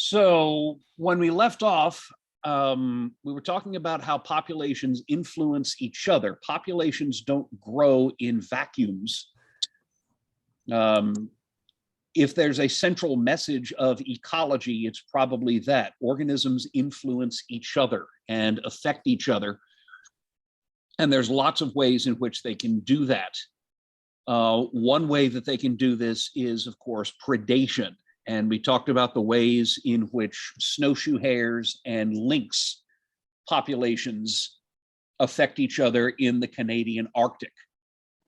So when we left off, we were talking about how populations influence each other. Populations don't grow in vacuums. If there's a central message of ecology, it's probably that organisms influence each other and affect each other. And there's lots of ways in which they can do that. One way that they can do this is, of course, predation. And we talked about the ways in which snowshoe hares and lynx populations affect each other in the Canadian Arctic.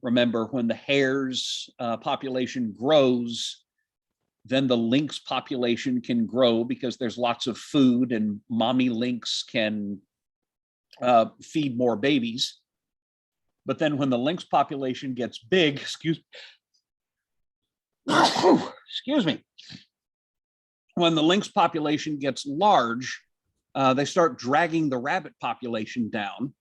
Remember, when the hares population grows, then the lynx population can grow because there's lots of food and mommy lynx can feed more babies. But then when the lynx population gets big, excuse me, when the lynx population gets large, they start dragging the rabbit population down.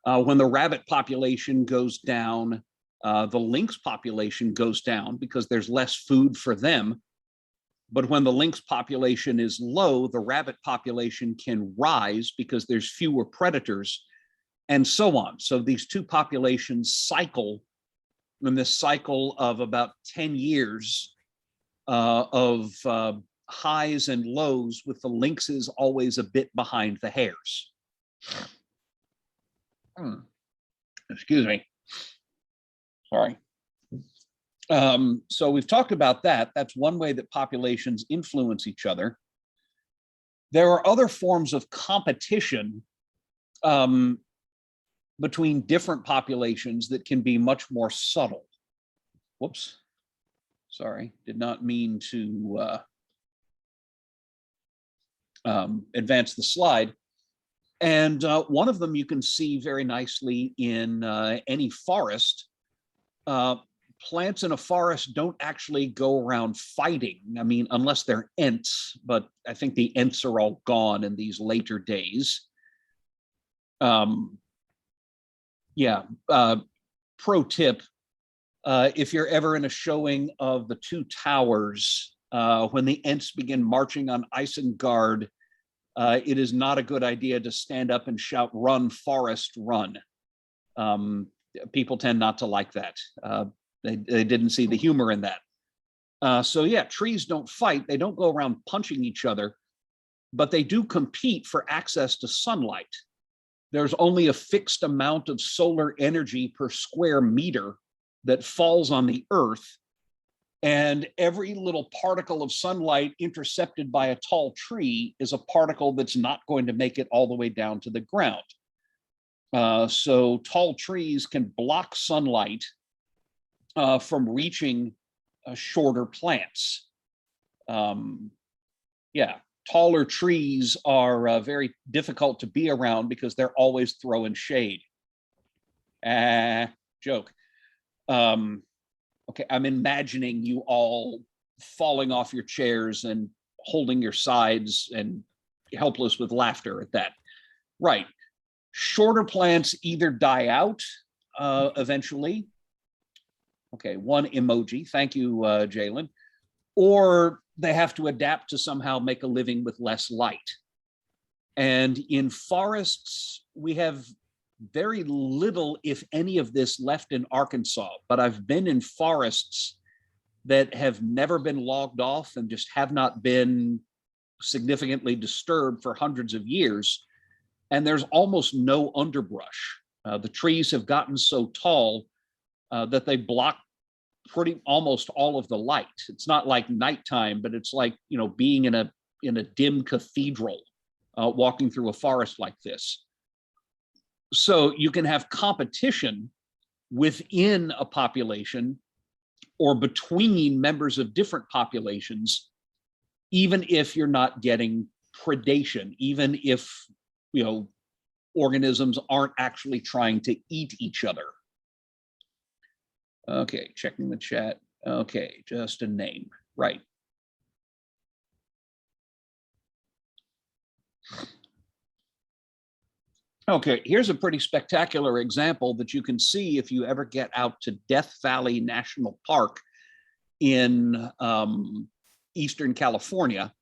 When the rabbit population goes down, the lynx population goes down because there's less food for them. But when the lynx population is low, the rabbit population can rise because there's fewer predators, and so on. So these two populations cycle in this cycle of about 10 years of highs and lows, with the lynxes always a bit behind the hares. Excuse me. Sorry. So we've talked about that. That's one way that populations influence each other. There are other forms of competition between different populations that can be much more subtle. Whoops. Sorry, did not mean to advance the slide. And one of them you can see very nicely in any forest. Plants in a forest don't actually go around fighting. I mean, unless they're ants, but I think the ants are all gone in these later days. Pro tip, if you're ever in a showing of the Two Towers, when the Ents begin marching on Isengard, it is not a good idea to stand up and shout, "Run, Forest, run." People tend not to like that. They didn't see the humor in that. So yeah, trees don't fight. They don't go around punching each other, but they do compete for access to sunlight. There's only a fixed amount of solar energy per square meter that falls on the Earth, and every little particle of sunlight intercepted by a tall tree is a particle that's not going to make it all the way down to the ground. So tall trees can block sunlight from reaching shorter plants. Taller trees are very difficult to be around because they're always throwing shade. Joke. Okay, I'm imagining you all falling off your chairs and holding your sides and helpless with laughter at that. Right. Shorter plants either die out eventually. Okay, one emoji. Thank you, Jalen. Or they have to adapt to somehow make a living with less light. And in forests, we have very little, if any, of this left in Arkansas, but I've been in forests that have never been logged off and just have not been significantly disturbed for hundreds of years. And there's almost no underbrush. The trees have gotten so tall that they block almost all of the light. It's not like nighttime, but it's like, you know, being in a dim cathedral, walking through a forest like this. So you can have competition within a population or between members of different populations, even if you're not getting predation, even if, you know, organisms aren't actually trying to eat each other. Okay, checking the chat. Okay, just a name, right. Okay, here's a pretty spectacular example that you can see if you ever get out to Death Valley National Park in Eastern California.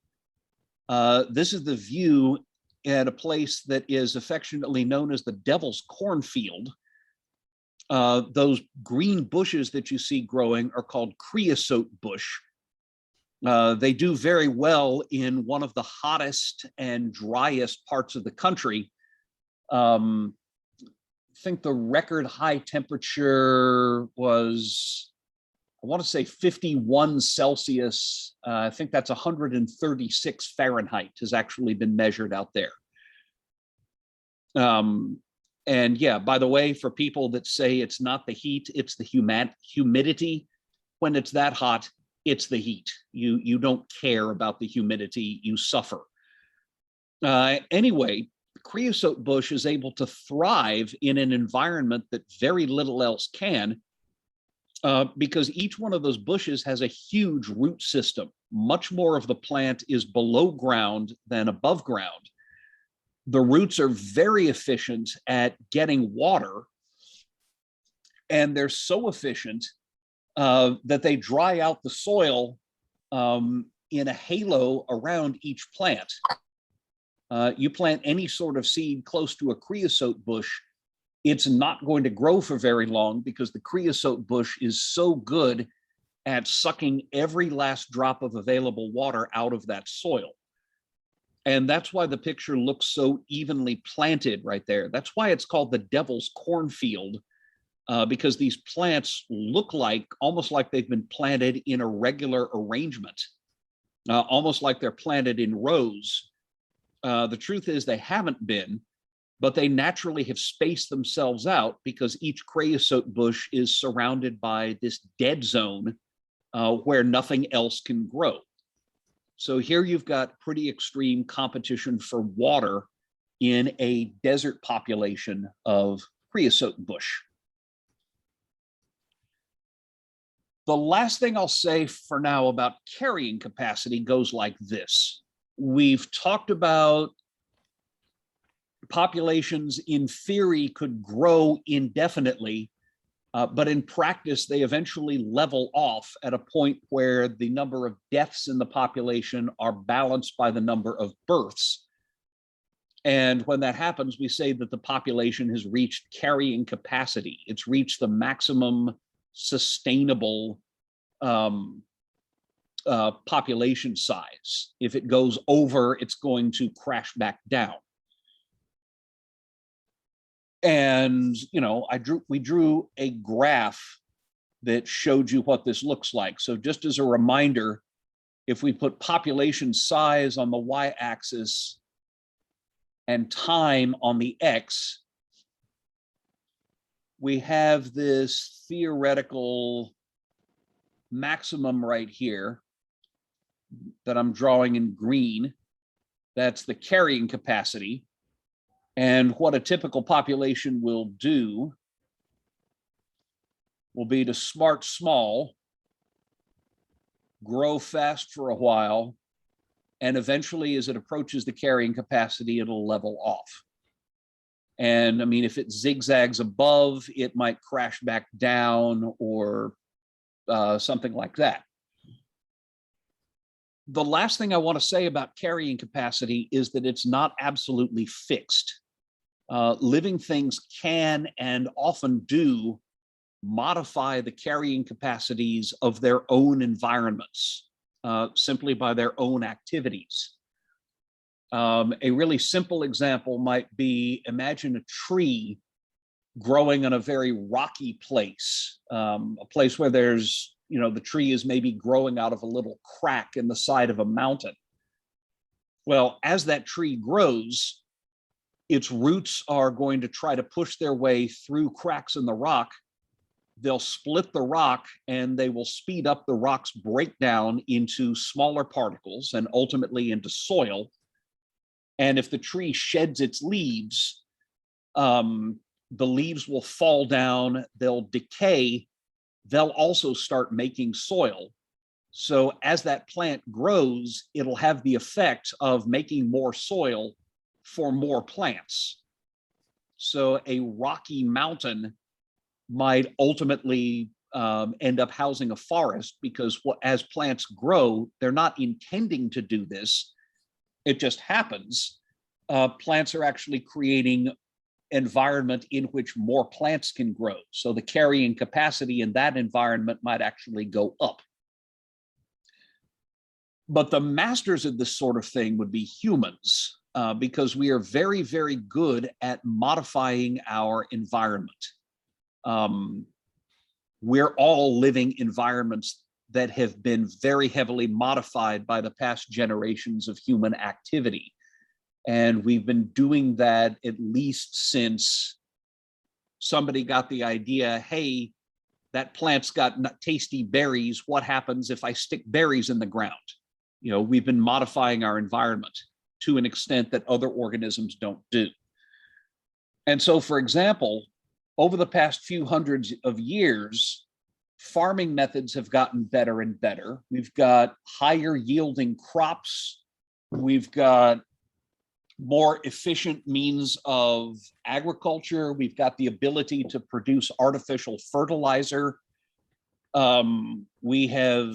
This is the view at a place that is affectionately known as the Devil's Cornfield. Those green bushes that you see growing are called creosote bush. They do very well in one of the hottest and driest parts of the country. I think the record high temperature was, I want to say 51 Celsius. I think that's 136 Fahrenheit has actually been measured out there. And yeah, by the way, for people that say it's not the heat, it's the humidity, when it's that hot, it's the heat. You don't care about the humidity, you suffer. Anyway, creosote bush is able to thrive in an environment that very little else can, because each one of those bushes has a huge root system. Much more of the plant is below ground than above ground. The roots are very efficient at getting water, and they're so efficient that they dry out the soil in a halo around each plant. You plant any sort of seed close to a creosote bush, it's not going to grow for very long because the creosote bush is so good at sucking every last drop of available water out of that soil. And that's why the picture looks so evenly planted right there. That's why it's called the Devil's Cornfield, because these plants look like, almost like they've been planted in a regular arrangement, almost like they're planted in rows. The truth is they haven't been, but they naturally have spaced themselves out because each creosote bush is surrounded by this dead zone where nothing else can grow. So here you've got pretty extreme competition for water in a desert population of creosote bush. The last thing I'll say for now about carrying capacity goes like this. We've talked about populations in theory could grow indefinitely, but in practice, they eventually level off at a point where the number of deaths in the population are balanced by the number of births. And when that happens, we say that the population has reached carrying capacity. It's reached the maximum sustainable population size. If it goes over, it's going to crash back down. And, you know, we drew a graph that showed you what this looks like. So just as a reminder, if we put population size on the y-axis and time on the x, we have this theoretical maximum right here that I'm drawing in green. That's the carrying capacity. And what a typical population will do will be to start small, grow fast for a while, and eventually as it approaches the carrying capacity, it'll level off. And I mean, if it zigzags above, it might crash back down or something like that. The last thing I want to say about carrying capacity is that it's not absolutely fixed. Living things can and often do modify the carrying capacities of their own environments simply by their own activities. A really simple example might be, imagine a tree growing in a very rocky place, a place where there's, you know, the tree is maybe growing out of a little crack in the side of a mountain. Well, as that tree grows, its roots are going to try to push their way through cracks in the rock. They'll split the rock and they will speed up the rock's breakdown into smaller particles and ultimately into soil. And if the tree sheds its leaves, the leaves will fall down, they'll decay, they'll also start making soil. So as that plant grows, it'll have the effect of making more soil for more plants. So a rocky mountain might ultimately end up housing a forest because as plants grow, they're not intending to do this. It just happens plants are actually creating environment in which more plants can grow. So the carrying capacity in that environment might actually go up. But the masters of this sort of thing would be humans, because we are very, very good at modifying our environment. We're all living environments that have been very heavily modified by the past generations of human activity. And we've been doing that at least since somebody got the idea, hey, that plant's got tasty berries. What happens if I stick berries in the ground? You know, we've been modifying our environment to an extent that other organisms don't do. And so, for example, over the past few hundreds of years, farming methods have gotten better and better. We've got higher yielding crops. We've got more efficient means of agriculture. We've got the ability to produce artificial fertilizer. We have,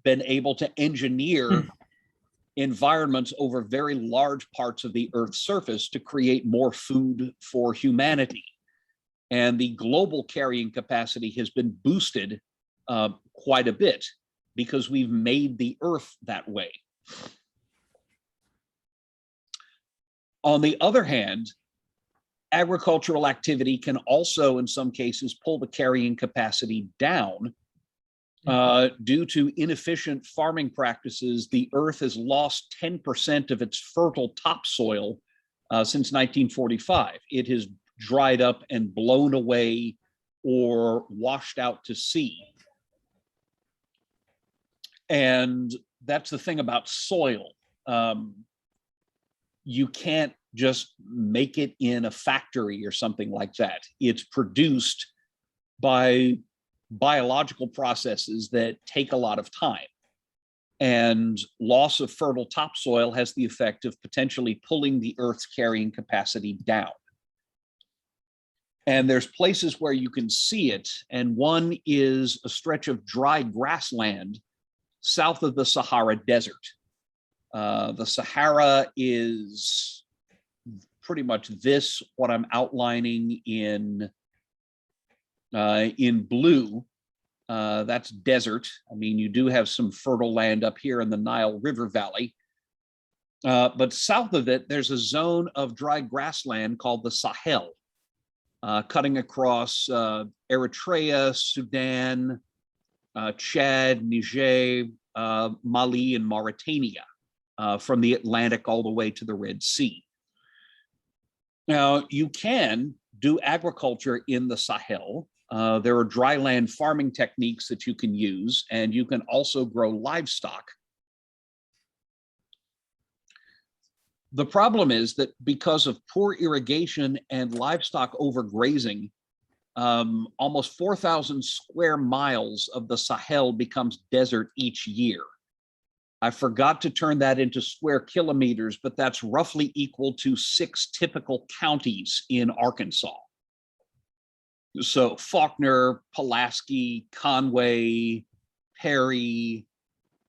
been able to engineer environments over very large parts of the Earth's surface to create more food for humanity. And the global carrying capacity has been boosted quite a bit because we've made the Earth that way. On the other hand, agricultural activity can also, in some cases, pull the carrying capacity down. Due to inefficient farming practices, the Earth has lost 10% of its fertile topsoil since 1945. It has dried up and blown away or washed out to sea. And that's the thing about soil. You can't just make it in a factory or something like that. It's produced by biological processes that take a lot of time. And loss of fertile topsoil has the effect of potentially pulling the Earth's carrying capacity down. And there's places where you can see it. And one is a stretch of dry grassland south of the Sahara Desert. The Sahara is pretty much this, what I'm outlining in blue. That's desert. I mean, you do have some fertile land up here in the Nile River Valley. But south of it, there's a zone of dry grassland called the Sahel, cutting across Eritrea, Sudan, Chad, Niger, Mali, and Mauritania, from the Atlantic all the way to the Red Sea. Now, you can do agriculture in the Sahel. There are dry land farming techniques that you can use, and you can also grow livestock. The problem is that because of poor irrigation and livestock overgrazing, almost 4,000 square miles of the Sahel becomes desert each year. I forgot to turn that into square kilometers, but that's roughly equal to 6 typical counties in Arkansas. So Faulkner, Pulaski, Conway, Perry,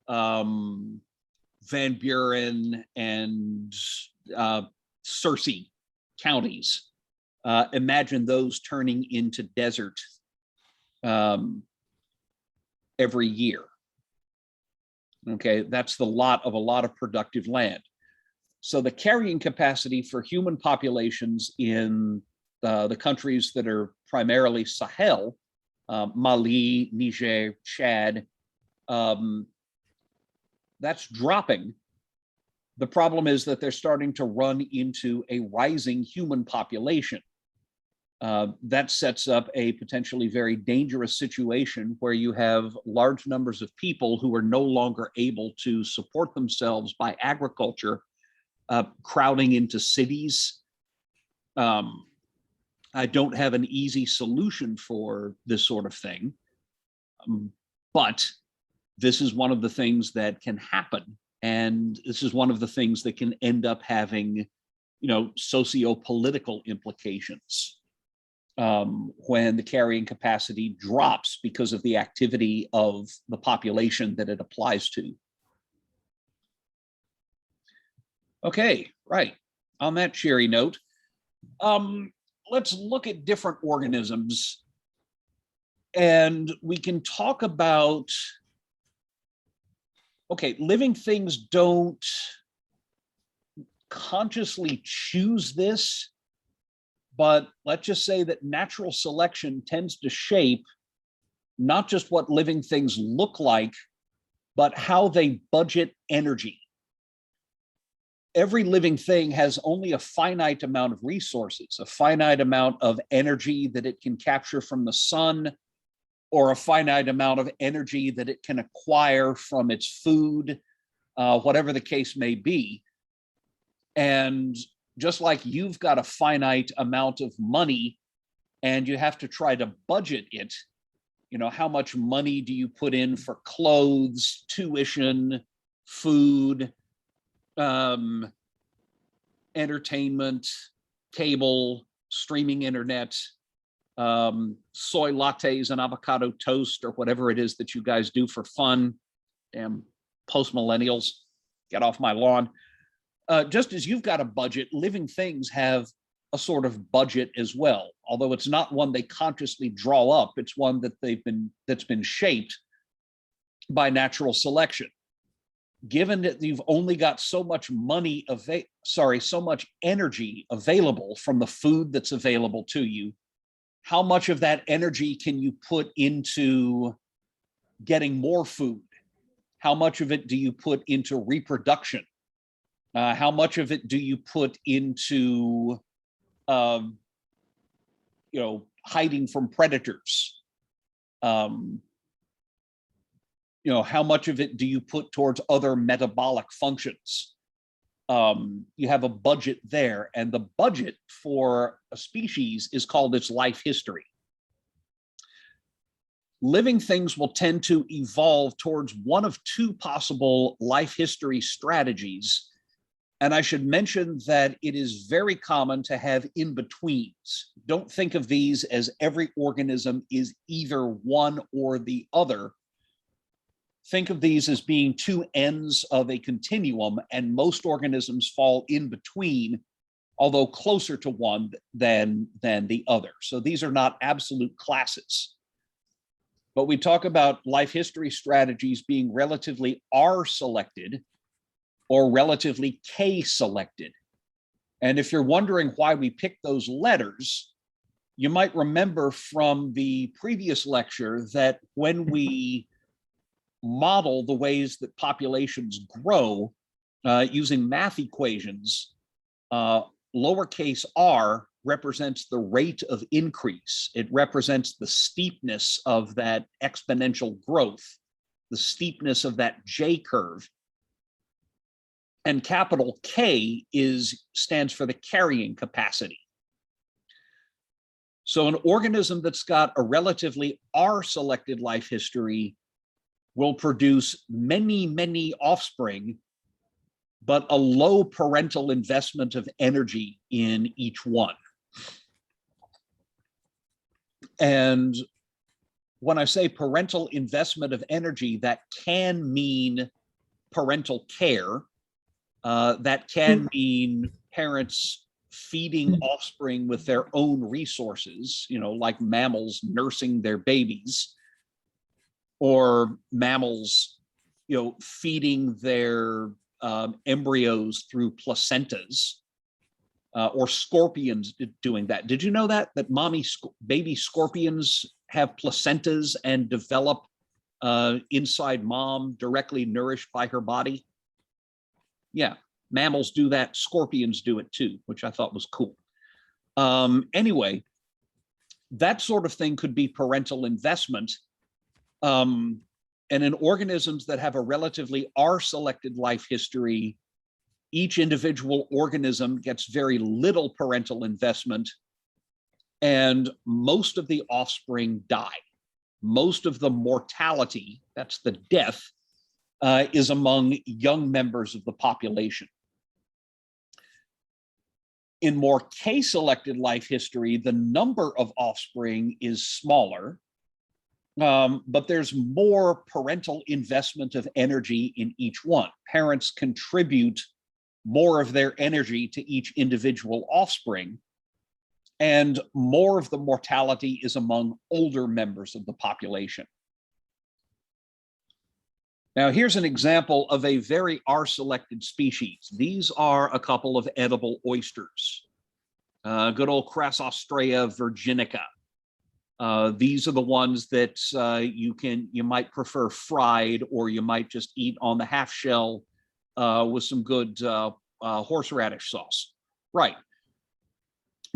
Van Buren, and Searcy counties. Imagine those turning into desert every year. Okay, that's the lot of a lot of productive land. So the carrying capacity for human populations in the countries that are primarily Sahel, Mali, Niger, Chad, that's dropping. The problem is that they're starting to run into a rising human population. That sets up a potentially very dangerous situation where you have large numbers of people who are no longer able to support themselves by agriculture, crowding into cities. I don't have an easy solution for this sort of thing, but this is one of the things that can happen. And this is one of the things that can end up having, socio-political implications when the carrying capacity drops because of the activity of the population that it applies to. Okay, right. On that cheery note, let's look at different organisms, and we can talk about, okay, living things don't consciously choose this, but let's just say that natural selection tends to shape not just what living things look like, but how they budget energy. Every living thing has only a finite amount of resources, a finite amount of energy that it can capture from the sun, or a finite amount of energy that it can acquire from its food, whatever the case may be. And just like you've got a finite amount of money and you have to try to budget it, you know, how much money do you put in for clothes, tuition, food, entertainment, cable, streaming internet, soy lattes and avocado toast, or whatever it is that you guys do for fun. Damn post-millennials, get off my lawn. Just as you've got a budget, living things have a sort of budget as well, although it's not one they consciously draw up. It's one that that's been shaped by natural selection. Given that you've only got so much so much energy available from the food that's available to you, how much of that energy can you put into getting more food? How much of it do you put into reproduction? How much of it do you put into, hiding from predators? How much of it do you put towards other metabolic functions? You have a budget there, and the budget for a species is called its life history. Living things will tend to evolve towards one of two possible life history strategies. And I should mention that it is very common to have in-betweens. Don't think of these as every organism is either one or the other. Think of these as being two ends of a continuum, and most organisms fall in between, although closer to one than the other. So these are not absolute classes. But we talk about life history strategies being relatively R-selected or relatively K-selected. And if you're wondering why we picked those letters, you might remember from the previous lecture that when we model the ways that populations grow using math equations, lowercase r represents the rate of increase. It represents the steepness of that exponential growth, the steepness of that J curve. And capital K stands for the carrying capacity. So an organism that's got a relatively R-selected life history will produce many, many offspring, but a low parental investment of energy in each one. And when I say parental investment of energy, that can mean parental care. That can mean parents feeding offspring with their own resources, like mammals nursing their babies, or mammals, feeding their embryos through placentas, or scorpions doing that. Did you know that baby scorpions have placentas and develop inside mom, directly nourished by her body? Yeah, mammals do that. Scorpions do it too, which I thought was cool. Anyway, that sort of thing could be parental investment. And in organisms that have a relatively R-selected life history, each individual organism gets very little parental investment, and most of the offspring die. Most of the mortality, that's the death, is among young members of the population. In more K-selected life history, the number of offspring is smaller, but there's more parental investment of energy in each one. Parents contribute more of their energy to each individual offspring, and more of the mortality is among older members of the population. Now, here's an example of a very R-selected species. These are a couple of edible oysters. Good old Crassostrea virginica. These are the ones that you might prefer fried, or you might just eat on the half shell with some good horseradish sauce. Right.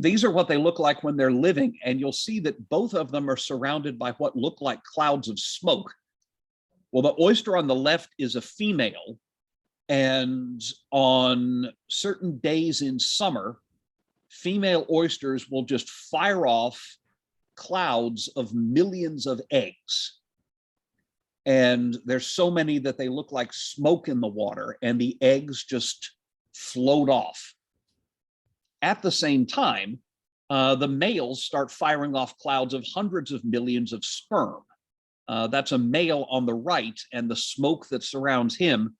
These are what they look like when they're living, and you'll see that both of them are surrounded by what look like clouds of smoke. Well, the oyster on the left is a female, and on certain days in summer, female oysters will just fire off clouds of millions of eggs. And there's so many that they look like smoke in the water, and the eggs just float off. At the same time, the males start firing off clouds of hundreds of millions of sperm. That's a male on the right, and the smoke that surrounds him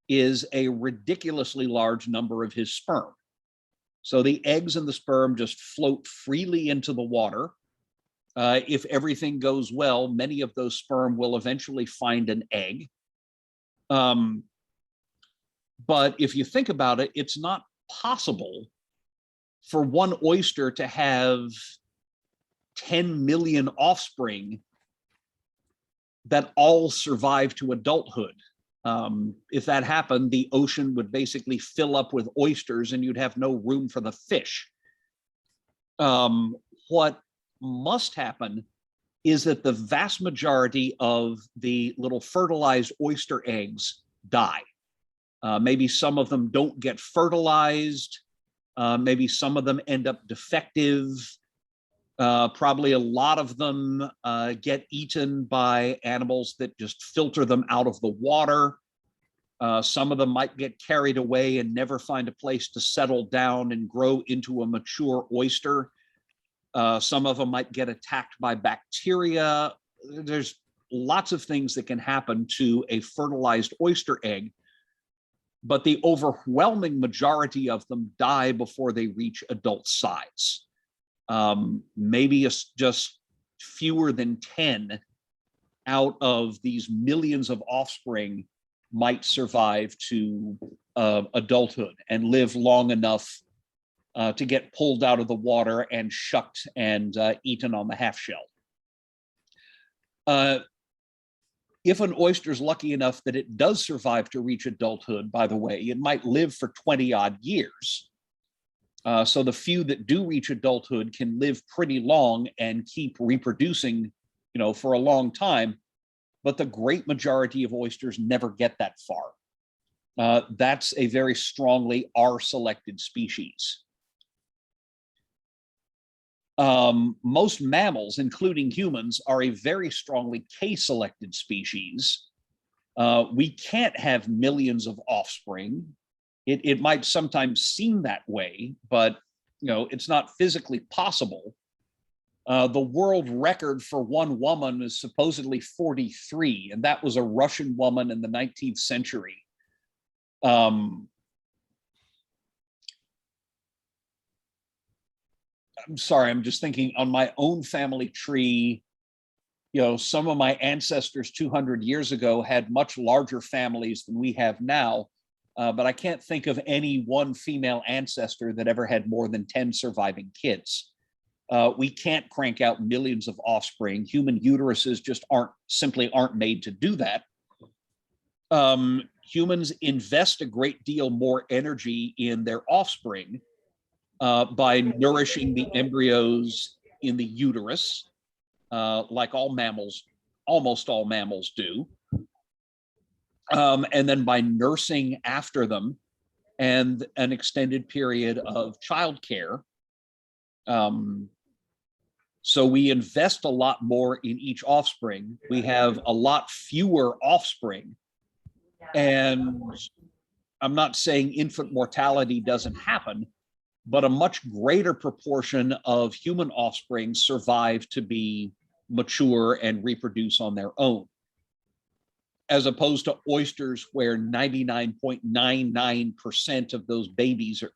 is a ridiculously large number of his sperm. So the eggs and the sperm just float freely into the water. If everything goes well, many of those sperm will eventually find an egg. But if you think about it, it's not possible for one oyster to have 10 million offspring that all survive to adulthood. If that happened, the ocean would basically fill up with oysters and you'd have no room for the fish. What must happen is that the vast majority of the little fertilized oyster eggs die. Maybe some of them don't get fertilized. Maybe some of them end up defective. Probably a lot of them get eaten by animals that just filter them out of the water. Some of them might get carried away and never find a place to settle down and grow into a mature oyster. Some of them might get attacked by bacteria. There's lots of things that can happen to a fertilized oyster egg, but the overwhelming majority of them die before they reach adult size. Maybe it's just fewer than 10 out of these millions of offspring might survive to adulthood and live long enough to get pulled out of the water and shucked and eaten on the half shell. If an oyster is lucky enough that it does survive to reach adulthood, by the way, it might live for 20 odd years. So the few that do reach adulthood can live pretty long and keep reproducing, for a long time. But the great majority of oysters never get that far. That's a very strongly R-selected species. Most mammals, including humans, are a very strongly K-selected species. We can't have millions of offspring. It might sometimes seem that way, but it's not physically possible. The world record for one woman is supposedly 43, and that was a Russian woman in the 19th century. I'm sorry, I'm just thinking on my own family tree, some of my ancestors 200 years ago had much larger families than we have now, but I can't think of any one female ancestor that ever had more than 10 surviving kids. We can't crank out millions of offspring. Human uteruses just simply aren't made to do that. Humans invest a great deal more energy in their offspring by nourishing the embryos in the uterus, like almost all mammals do. And then by nursing after them and an extended period of childcare. So we invest a lot more in each offspring. We have a lot fewer offspring. And I'm not saying infant mortality doesn't happen, but a much greater proportion of human offspring survive to be mature and reproduce on their own. as opposed to oysters where 99.99% of those babies are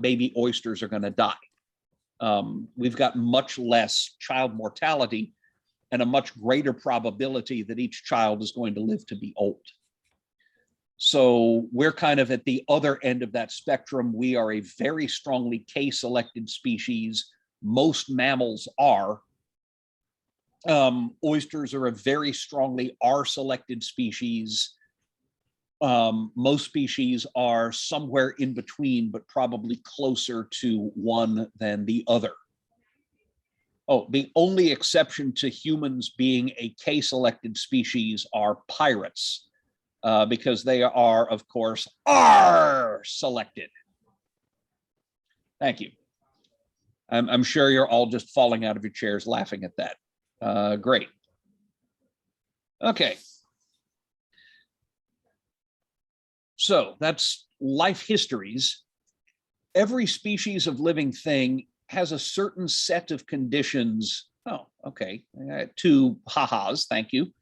baby oysters are going to die. We've got much less child mortality and a much greater probability that each child is going to live to be old. So we're kind of at the other end of that spectrum. We are a very strongly K-selected species. Most mammals are. Oysters are a very strongly R-selected species. Most species are somewhere in between, but probably closer to one than the other. Oh, the only exception to humans being a K-selected species are pirates, because they are, of course, R-selected. Thank you. I'm sure you're all just falling out of your chairs laughing at that. Great. Okay. So that's life histories. Every species of living thing has a certain set of conditions. Oh, okay. Two ha-has, thank you.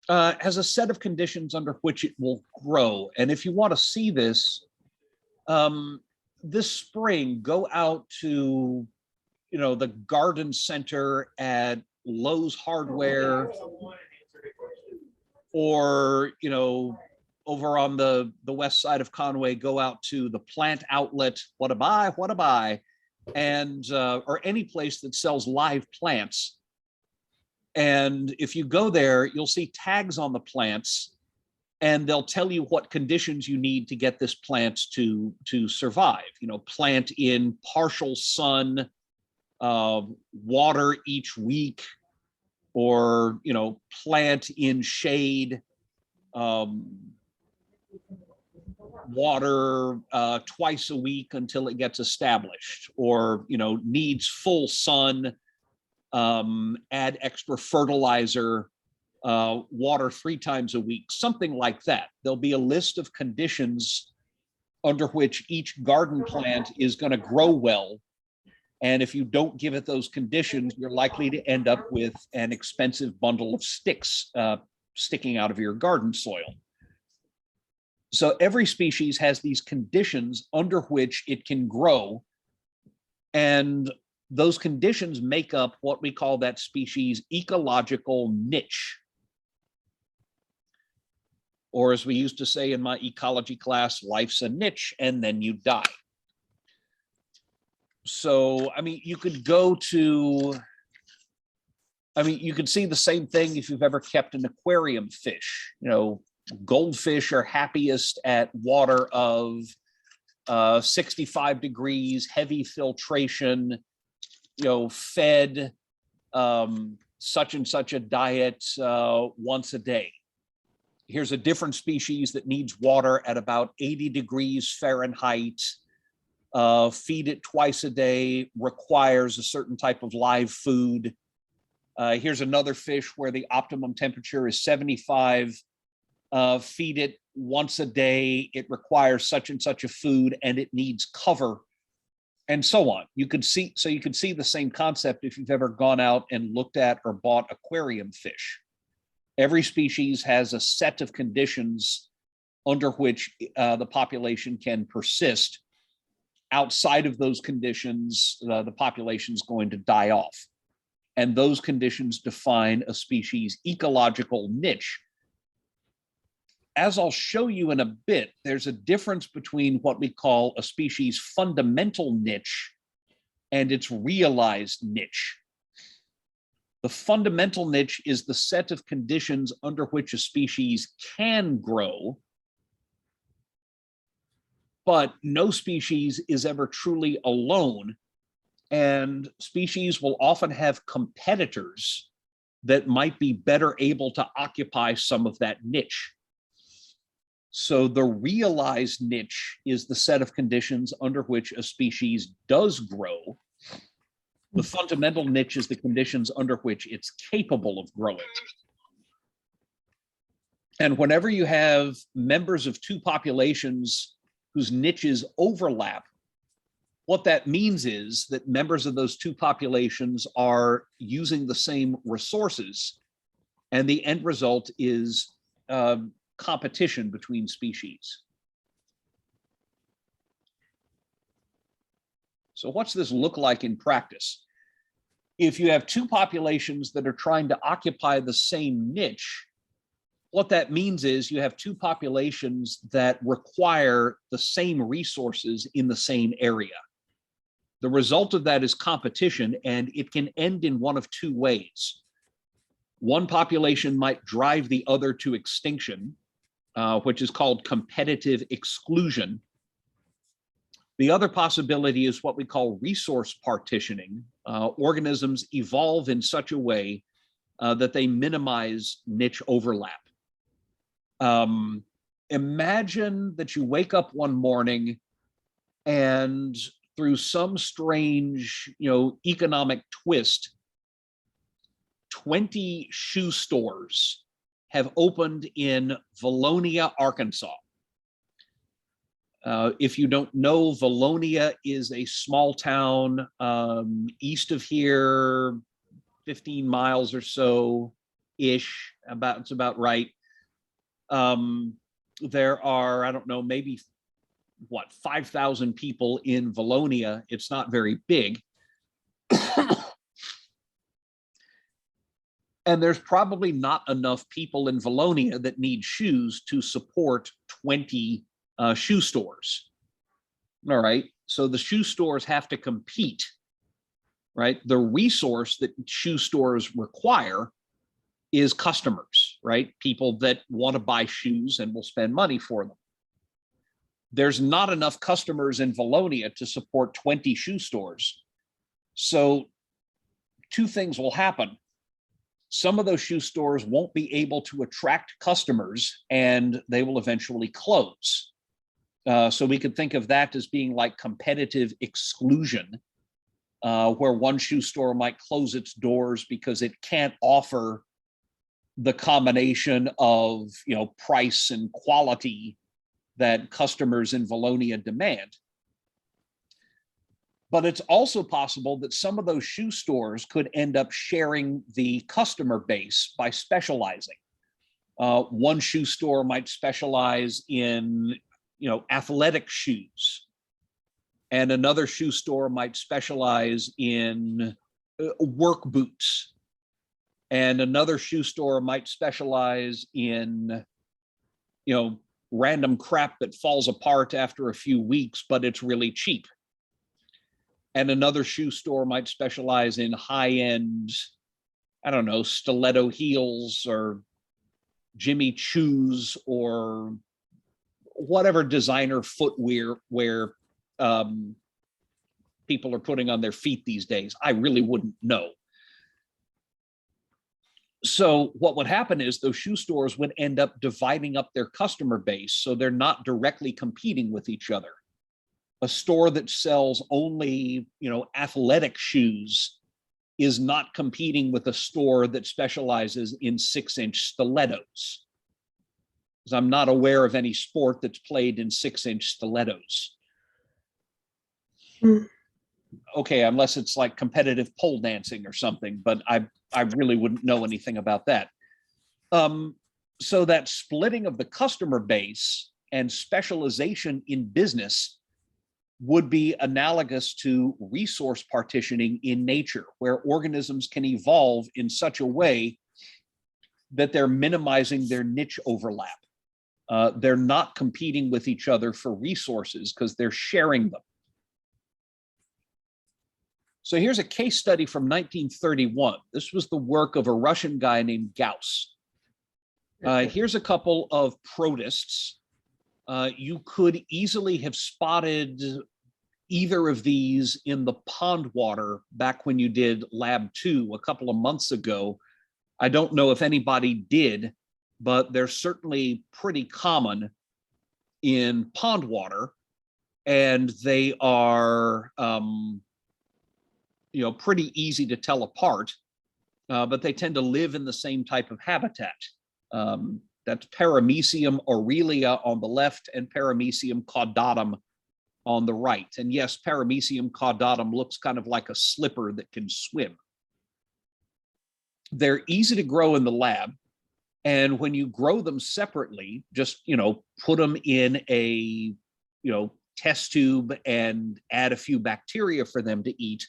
Has a set of conditions under which it will grow. And if you want to see this, this spring, go out to, the garden center at Lowe's Hardware, or, over on the west side of Conway, go out to the plant outlet, what a buy, and or any place that sells live plants. And if you go there, you'll see tags on the plants, and they'll tell you what conditions you need to get this plant to survive. Plant in partial sun, water each week, or plant in shade, water twice a week until it gets established, or needs full sun, add extra fertilizer, water 3 times a week, something like that. There'll be a list of conditions under which each garden plant is going to grow well. And if you don't give it those conditions, you're likely to end up with an expensive bundle of sticks sticking out of your garden soil. So every species has these conditions under which it can grow. And those conditions make up what we call that species' ecological niche. Or as we used to say in my ecology class, life's a niche and then you die. So, you could go to, you could see the same thing if you've ever kept an aquarium fish. Goldfish are happiest at water of 65 degrees, heavy filtration, fed such and such a diet once a day. Here's a different species that needs water at about 80 degrees Fahrenheit, feed it twice a day, requires a certain type of live food. Here's another fish where the optimum temperature is 75, feed it once a day, it requires such and such a food, and it needs cover, and so on. You can see the same concept if you've ever gone out and looked at or bought aquarium fish. Every species has a set of conditions under which the population can persist. Outside of those conditions, the population is going to die off. And those conditions define a species' ecological niche. As I'll show you in a bit, there's a difference between what we call a species' fundamental niche and its realized niche. The fundamental niche is the set of conditions under which a species can grow, but no species is ever truly alone, and species will often have competitors that might be better able to occupy some of that niche. So the realized niche is the set of conditions under which a species does grow. The fundamental niche is the conditions under which it's capable of growing. And whenever you have members of two populations whose niches overlap, what that means is that members of those two populations are using the same resources, and the end result is competition between species. So what's this look like in practice? If you have two populations that are trying to occupy the same niche, what that means is you have two populations that require the same resources in the same area. The result of that is competition, and it can end in one of two ways. One population might drive the other to extinction, which is called competitive exclusion. The other possibility is what we call resource partitioning. Organisms evolve in such a way that they minimize niche overlap. Imagine that you wake up one morning and through some strange, economic twist, 20 shoe stores have opened in Valonia, Arkansas. If you don't know, Valonia is a small town east of here, 15 miles or so-ish, it's about right. There are, I don't know, maybe 5,000 people in Valonia. It's not very big. And there's probably not enough people in Valonia that need shoes to support 20 shoe stores. All right, so the shoe stores have to compete, right? The resource that shoe stores require is customers, right? People that want to buy shoes and will spend money for them. There's not enough customers in Valonia to support 20 shoe stores. So two things will happen. Some of those shoe stores won't be able to attract customers and they will eventually close. So we could think of that as being like competitive exclusion, where one shoe store might close its doors because it can't offer the combination of price and quality that customers in Valonia demand. But it's also possible that some of those shoe stores could end up sharing the customer base by specializing. One shoe store might specialize in athletic shoes, and another shoe store might specialize in work boots, and another shoe store might specialize in random crap that falls apart after a few weeks, but it's really cheap. And another shoe store might specialize in high-end, I don't know, stiletto heels or Jimmy Choos or whatever designer footwear where people are putting on their feet these days. I really wouldn't know. So what would happen is those shoe stores would end up dividing up their customer base so they're not directly competing with each other. A store that sells only, athletic shoes is not competing with a store that specializes in 6-inch stilettos. Because I'm not aware of any sport that's played in 6-inch stilettos. Okay, unless it's like competitive pole dancing or something, but I really wouldn't know anything about that. So that splitting of the customer base and specialization in business would be analogous to resource partitioning in nature, where organisms can evolve in such a way that they're minimizing their niche overlap. They're not competing with each other for resources because they're sharing them. So here's a case study from 1931. This was the work of a Russian guy named Gauss. Here's a couple of protists. You could easily have spotted either of these in the pond water back when you did Lab 2 a couple of months ago. I don't know if anybody did, but they're certainly pretty common in pond water, and they are pretty easy to tell apart, but they tend to live in the same type of habitat. That's Paramecium aurelia on the left and Paramecium caudatum on the right. And yes, Paramecium caudatum looks kind of like a slipper that can swim. They're easy to grow in the lab. And when you grow them separately, just, put them in a, test tube and add a few bacteria for them to eat,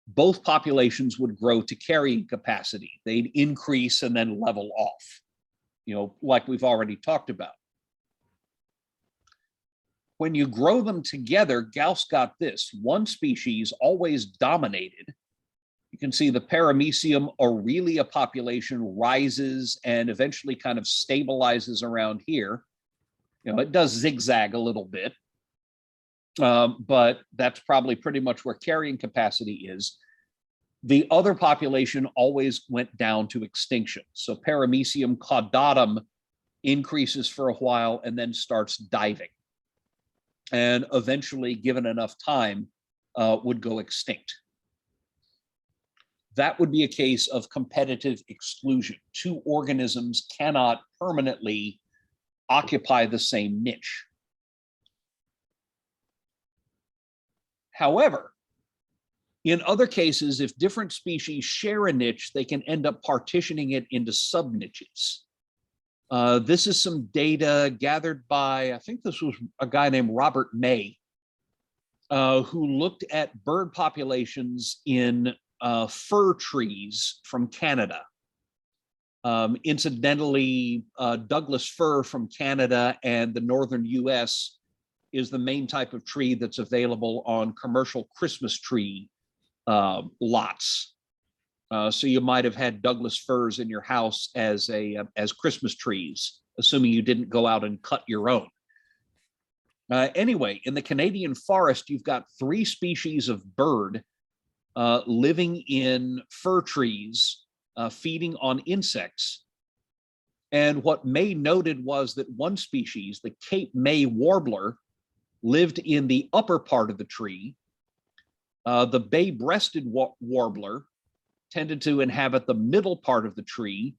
both populations would grow to carrying capacity. They'd increase and then level off, like we've already talked about. When you grow them together, Gauss got this: one species always dominated. You can see the Paramecium aurelia population rises and eventually kind of stabilizes around here. It does zigzag a little bit, but that's probably pretty much where carrying capacity is. The other population always went down to extinction. So Paramecium caudatum increases for a while and then starts diving. And eventually, given enough time, would go extinct. That would be a case of competitive exclusion. Two organisms cannot permanently occupy the same niche. However, in other cases, if different species share a niche, they can end up partitioning it into sub-niches. This is some data gathered by, I think this was a guy named Robert May, who looked at bird populations in fir trees from Canada. Incidentally, Douglas fir from Canada and the northern US is the main type of tree that's available on commercial Christmas tree lots. So you might have had Douglas firs in your house as Christmas trees, assuming you didn't go out and cut your own. Anyway, in the Canadian forest, you've got 3 species of bird living in fir trees, feeding on insects. And what May noted was that one species, the Cape May warbler, lived in the upper part of the tree. The bay-breasted warbler tended to inhabit the middle part of the tree,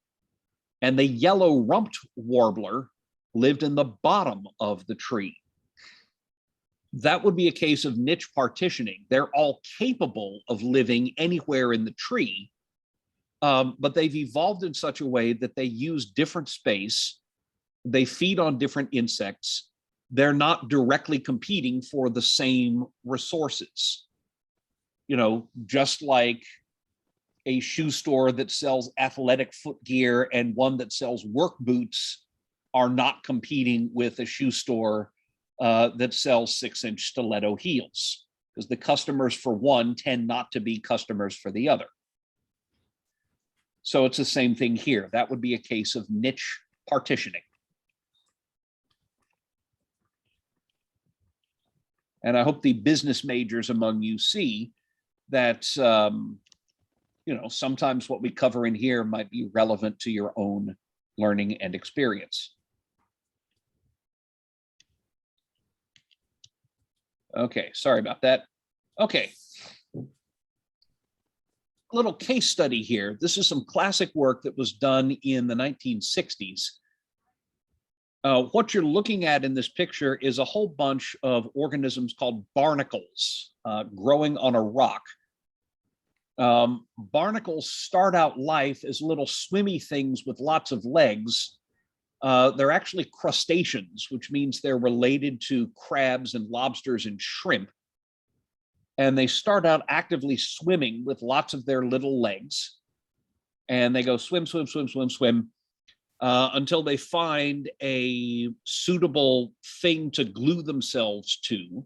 and the yellow-rumped warbler lived in the bottom of the tree. That would be a case of niche partitioning. They're all capable of living anywhere in the tree, but they've evolved in such a way that they use different space, they feed on different insects, they're not directly competing for the same resources. Just like a shoe store that sells athletic foot gear and one that sells work boots are not competing with a shoe store that sells 6-inch stiletto heels, because the customers for one tend not to be customers for the other. So it's the same thing here. That would be a case of niche partitioning. And I hope the business majors among you see that, sometimes what we cover in here might be relevant to your own learning and experience. Okay, sorry about that. Okay. A little case study here. This is some classic work that was done in the 1960s. What you're looking at in this picture is a whole bunch of organisms called barnacles growing on a rock. Barnacles start out life as little swimmy things with lots of legs. They're actually crustaceans, which means they're related to crabs and lobsters and shrimp. And they start out actively swimming with lots of their little legs. And they go swim, swim, swim, swim, swim, until they find a suitable thing to glue themselves to.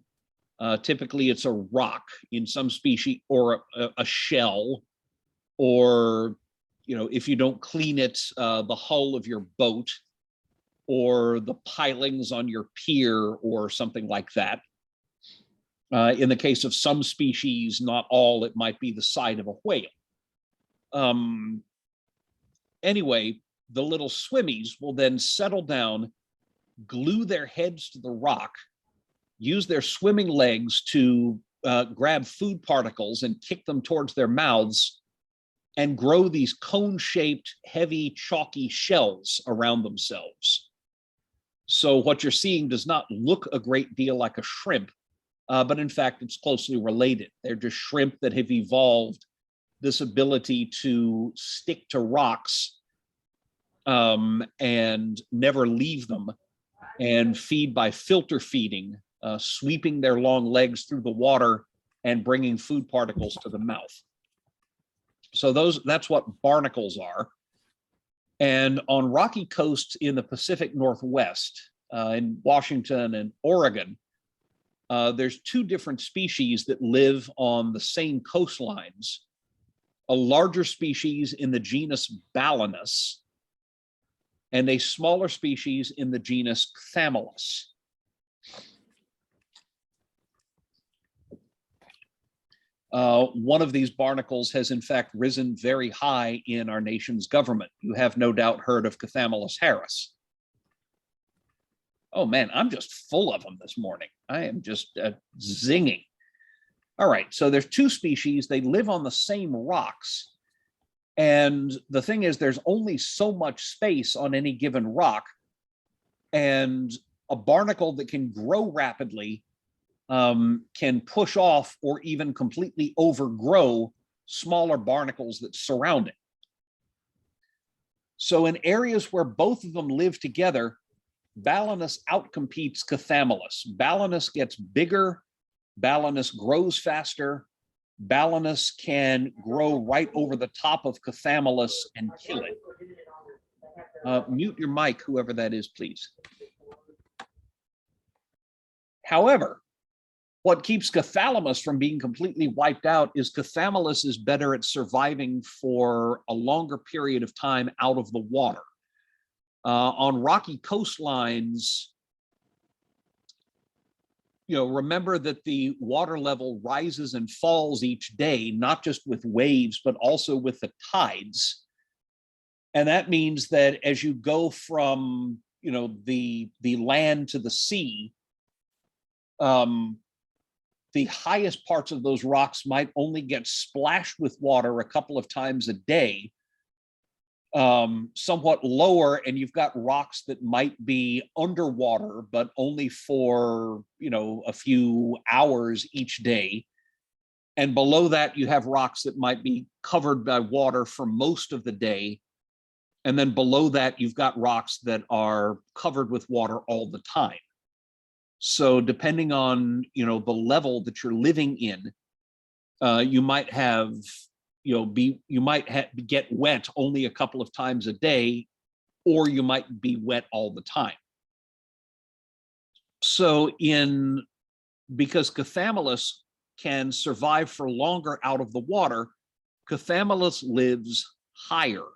Typically, it's a rock in some species, or a shell, or, if you don't clean it, the hull of your boat, or the pilings on your pier, or something like that. In the case of some species, not all, it might be the side of a whale. Anyway, the little swimmies will then settle down, glue their heads to the rock, use their swimming legs to grab food particles and kick them towards their mouths, and grow these cone-shaped, heavy, chalky shells around themselves. So what you're seeing does not look a great deal like a shrimp, but in fact, it's closely related. They're just shrimp that have evolved this ability to stick to rocks and never leave them, and feed by filter feeding, sweeping their long legs through the water and bringing food particles to the mouth. So that's what barnacles are. And on rocky coasts in the Pacific Northwest, in Washington and Oregon, there's two different species that live on the same coastlines. A larger species in the genus Balanus, and a smaller species in the genus Chthamalus. One of these barnacles has in fact risen very high in our nation's government. You have no doubt heard of Chthamalus harris. Oh man, I'm just full of them this morning. I am just zinging. All right, so there's two species. They live on the same rocks. And the thing is, there's only so much space on any given rock. And a barnacle that can grow rapidly can push off or even completely overgrow smaller barnacles that surround it. So in areas where both of them live together, Balanus outcompetes Chthamalus. Balanus gets bigger, Balanus grows faster, Balanus can grow right over the top of Chthamalus and kill it. Mute your mic, whoever that is, please. However, what keeps Chthamalus from being completely wiped out is Chthamalus is better at surviving for a longer period of time out of the water. On rocky coastlines, remember that the water level rises and falls each day, not just with waves, but also with the tides. And that means that as you go from, the land to the sea, the highest parts of those rocks might only get splashed with water a couple of times a day. Somewhat lower, and you've got rocks that might be underwater, but only for, a few hours each day. And below that, you have rocks that might be covered by water for most of the day. And then below that, you've got rocks that are covered with water all the time. So depending on, the level that you're living in, you might have, get wet only a couple of times a day, or you might be wet all the time. So because Chthamalus can survive for longer out of the water, Chthamalus lives higher.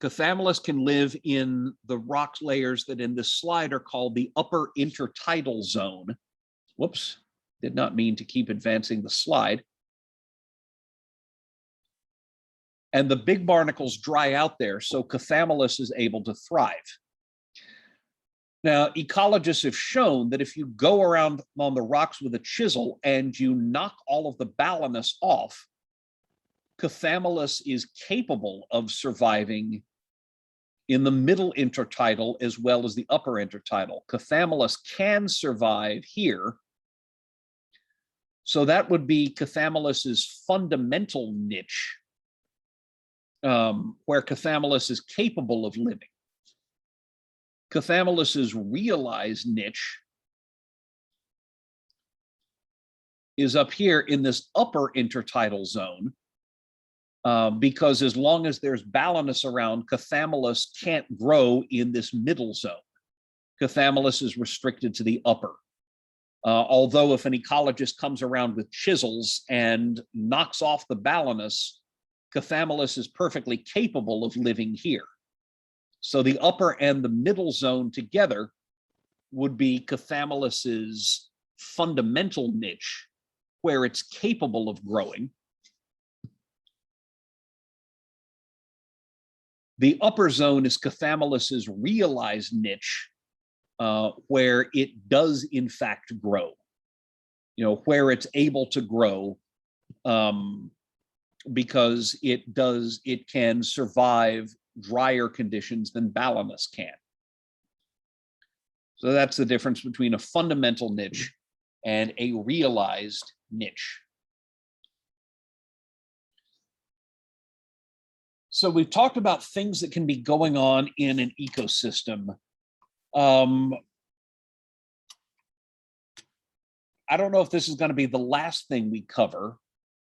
Chthamalus can live in the rock layers that in this slide are called the upper intertidal zone. Whoops, did not mean to keep advancing the slide. And the big barnacles dry out there, so Chthamalus is able to thrive. Now, ecologists have shown that if you go around on the rocks with a chisel and you knock all of the Balanus off, Chthamalus is capable of surviving in the middle intertidal as well as the upper intertidal. Chthamalus can survive here. So that would be Chthamalus' fundamental niche, where Chthamalus is capable of living. Chthamalus' realized niche is up here in this upper intertidal zone, because as long as there's Balanus around, Chthamalus can't grow in this middle zone. Chthamalus is restricted to the upper. Although if an ecologist comes around with chisels and knocks off the Balanus, Chthamalus is perfectly capable of living here. So the upper and the middle zone together would be Chthamalus' fundamental niche, where it's capable of growing. The upper zone is Chthamalus' realized niche, where it does in fact grow, where it's able to grow, because it can survive drier conditions than Balanus can. So that's the difference between a fundamental niche and a realized niche. So we've talked about things that can be going on in an ecosystem. I don't know if this is going to be the last thing we cover,